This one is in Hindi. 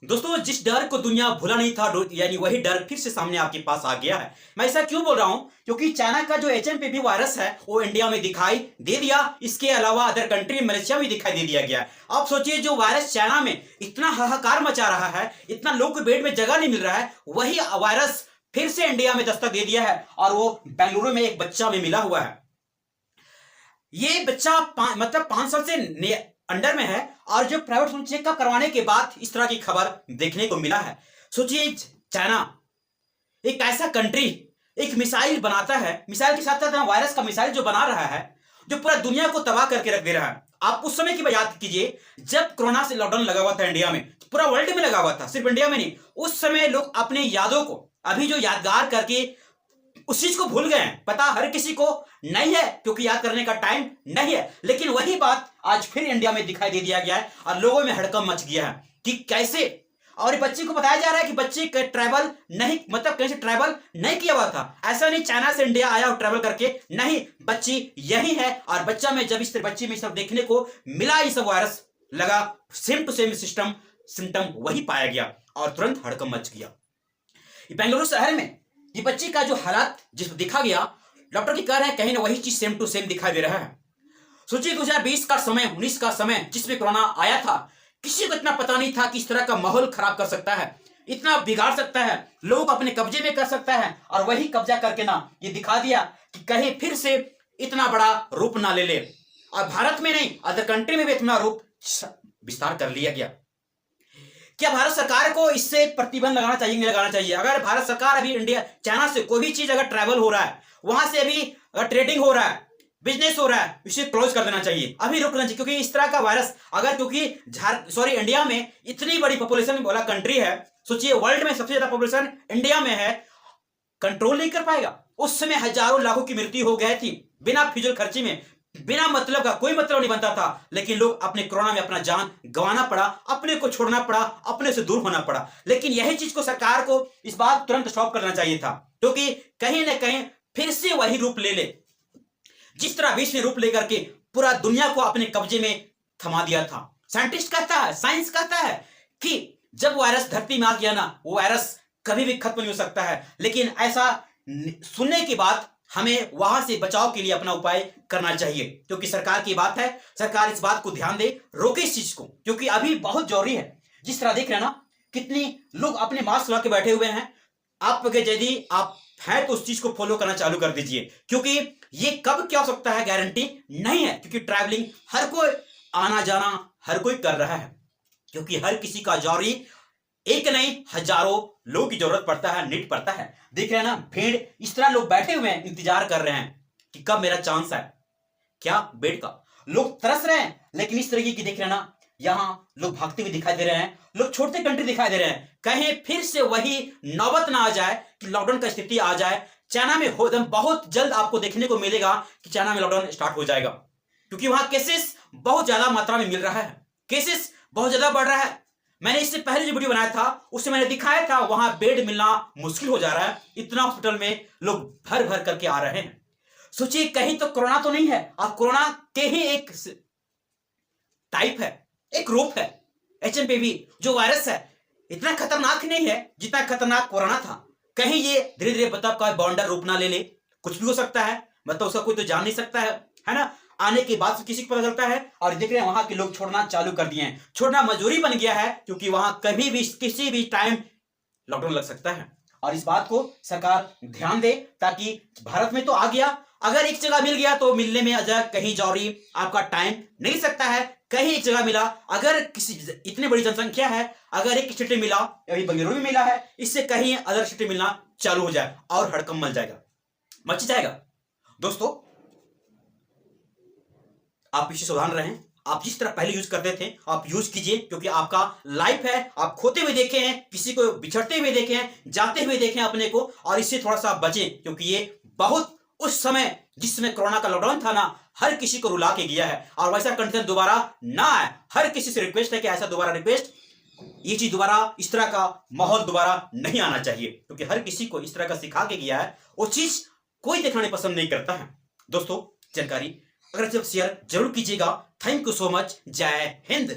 दोस्तों, जिस डर को दुनिया भूला नहीं था, यानी वही डर फिर से सामने आपके पास आ गया है। मैं ऐसा क्यों बोल रहा हूं? क्योंकि चाइना का जो एचएमपीवी वायरस है वो इंडिया में दिखाई दे दिया। इसके अलावा अदर कंट्री मलेशिया में दिखाई दे दिया गया। आप सोचिए, जो वायरस चाइना में इतना हाहाकार मचा रहा है, इतना लोग को बेड में जगह नहीं मिल रहा है, वही वायरस फिर से इंडिया में दस्तक दे दिया है और वो बेंगलुरु में एक बच्चा में मिला हुआ है। ये बच्चा मतलब 5 साल से अंडर में है और जो प्राइवेट चेकअप करवाने के बाद इस तरह की खबर देखने को मिला है। सोचिए, चाइना एक ऐसा कंट्री एक मिसाइल बनाता है, मिसाइल के साथ साथ वायरस का मिसाइल जो बना रहा है, जो पूरा दुनिया को तबाह करके रख दे रहा है। आप उस समय की याद कीजिए जब कोरोना से लॉकडाउन लगा हुआ था इंडिया में, पूरा वर्ल्ड में लगा हुआ था, सिर्फ इंडिया में नहीं। उस समय लोग अपने यादों को अभी जो यादगार करके उस चीज को भूल गए हैं। पता हर किसी को नहीं है क्योंकि याद करने का टाइम नहीं है, लेकिन वही बात आज फिर इंडिया में दिखाई दे दिया गया है और लोगों में हड़कंप मच गया है कि कैसे। और बच्चे को बताया जा रहा है कि बच्चे का ट्रैवल नहीं, मतलब कहीं से ट्रैवल नहीं किया हुआ था। ऐसा नहीं चाइना से इंडिया आया और ट्रैवल करके, नहीं, बच्ची यही है और बच्चा में जब इस बच्ची में सब देखने को मिला, ये सब वायरस लगा, सेम टू सेम सिम्टम वही पाया गया और तुरंत हड़कंप मच गया। बेंगलुरु शहर में ये बच्ची का जो हालात जिसको दिखा गया, डॉक्टर की कह रहे हैं कहीं ना वही चीज सेम टू सेम दिखाई दे रहा है। सोचिए 2020 का समय, 19 का समय जिसमें कोरोना आया था, किसी को इतना पता नहीं था कि इस तरह का माहौल खराब कर सकता है, इतना बिगाड़ सकता है, लोग अपने कब्जे में कर सकता है। और वही कब्जा करके ना ये दिखा दिया कि कहीं फिर से इतना बड़ा रूप ना ले ले। और भारत में नहीं, अदर कंट्री में भी इतना रूप विस्तार कर लिया गया। क्या भारत सरकार को इससे प्रतिबंध लगाना चाहिए, नहीं लगाना चाहिए? अगर भारत सरकार अभी इंडिया चाइना से कोई भी चीज अगर ट्रैवल हो रहा है, वहां से अभी अगर ट्रेडिंग हो रहा है, बिजनेस हो रहा है, इसे क्लोज कर देना चाहिए, अभी रोकना चाहिए। क्योंकि इस तरह का वायरस अगर, क्योंकि इंडिया में इतनी बड़ी पॉपुलेशन वाला कंट्री है, सोचिए वर्ल्ड में सबसे ज्यादा पॉपुलेशन इंडिया में है, कंट्रोल नहीं कर पाएगा। उस समय हजारों लाखों की मृत्यु हो गई थी बिना फिजूल खर्ची में, बिना मतलब का, कोई मतलब नहीं बनता था, लेकिन लोग अपने कोरोना में अपना जान गंवाना पड़ा, अपने को छोड़ना पड़ा, अपने से दूर होना पड़ा। लेकिन यही चीज को सरकार को इस बात तुरंत स्टॉप करना चाहिए था, क्योंकि कहीं ना कहीं फिर से वही रूप ले ले जिस तरह विश्व ने रूप लेकर के पूरा दुनिया को अपने कब्जे में थमा दिया था। साइंटिस्ट कहता है, साइंस कहता है कि जब वायरस धरती में आ गया ना, वो वायरस कभी भी खत्म नहीं हो सकता है। लेकिन ऐसा सुनने के बाद हमें वहां से बचाव के लिए अपना उपाय करना चाहिए, क्योंकि सरकार की बात है, सरकार इस बात को ध्यान दे, रोके इस चीज को, क्योंकि अभी बहुत जरूरी है। जिस तरह देख रहे हैं ना, कितनी लोग अपने मास्क लगा के बैठे हुए हैं। आप यदि आप हैं तो उस चीज को फॉलो करना चालू कर दीजिए, क्योंकि ये कब क्या हो सकता है गारंटी नहीं है। क्योंकि ट्रैवलिंग हर कोई, आना जाना हर कोई कर रहा है, क्योंकि हर किसी का जरूरी एक नहीं हजारों लोगों की जरूरत पड़ता है, नीड पड़ता है। देख रहे हैं ना, भीड़ इस तरह लोग बैठे हुए हैं, इंतजार कर रहे हैं कि कब मेरा चांस है, क्या बेड का। लोग तरस रहे हैं, लेकिन इस तरीके की देख रहे हैं ना, यहां लोग भागते हुए दिखाई दे रहे हैं, लोग छोटे कंट्री दिखाई दे रहे हैं। कहीं फिर से वही नौबत ना आ जाए कि लॉकडाउन का स्थिति आ जाए। चाइना में बहुत जल्द आपको देखने को मिलेगा कि चाइना में लॉकडाउन स्टार्ट हो जाएगा, क्योंकि वहां केसेस बहुत ज्यादा मात्रा में मिल रहा है, केसेस बहुत ज्यादा बढ़ रहा है। मैंने इससे पहले जो वीडियो बनाया था उससे मैंने दिखाया था वहां बेड मिलना मुश्किल हो जा रहा है, इतना हॉस्पिटल में लोग भर भर करके आ रहे हैं। सोचिए, कहीं तो कोरोना तो नहीं है, और कोरोना के ही एक टाइप है, एक रूप है एचएमपीवी जो वायरस है। इतना खतरनाक नहीं है जितना खतरनाक कोरोना था। कहीं ये धीरे धीरे मतलब का बॉन्डर रूप ना ले ले, कुछ भी हो सकता है, मतलब उसका कोई तो जान नहीं सकता है ना। आने के बाद किसी को पता चलता है, और देख रहे हैं वहां के लोग छोड़ना चालू कर दिए हैं, छोड़ना मजबूरी बन गया है, क्योंकि वहां कभी भी किसी भी टाइम लॉकडाउन लग सकता है। और इस बात को सरकार ध्यान दे, ताकि भारत में तो आ गया, अगर एक जगह मिल गया तो मिलने में अजय कहीं जौरी आपका टाइम नहीं सकता है। कहीं एक जगह मिला, अगर किसी इतनी बड़ी जनसंख्या है, अगर एक सिटी मिला, अभी बेंगलुरु में मिला है, इससे कहीं अदर सिटी मिलना चालू हो जाए और हड़कंप मच जाएगा, मच जाएगा। दोस्तों, आप इसे सावधान रहें। आप जिस तरह पहले यूज करते थे आप यूज कीजिए, क्योंकि आपका लाइफ है। आप खोते हुए देखे हैं, किसी को बिछड़ते हुए देखे हैं, जाते हुए देखे हैं अपने को, और इससे थोड़ा सा बचें, क्योंकि ये बहुत उस समय जिस समय कोरोना का लॉकडाउन था ना, हर किसी को रुला के गया है, और वैसा कंडीशन दोबारा ना आए। हर किसी से रिक्वेस्ट है कि ऐसा दोबारा रिक्वेस्ट, ये चीज दोबारा, इस तरह का माहौल दोबारा नहीं आना चाहिए, क्योंकि हर किसी को इस तरह का सिखा के गया है, वो चीज कोई दिखाने पसंद नहीं करता है। दोस्तों, जानकारी अगर जब शेयर जरूर कीजिएगा। Thank you so much. जय हिंद।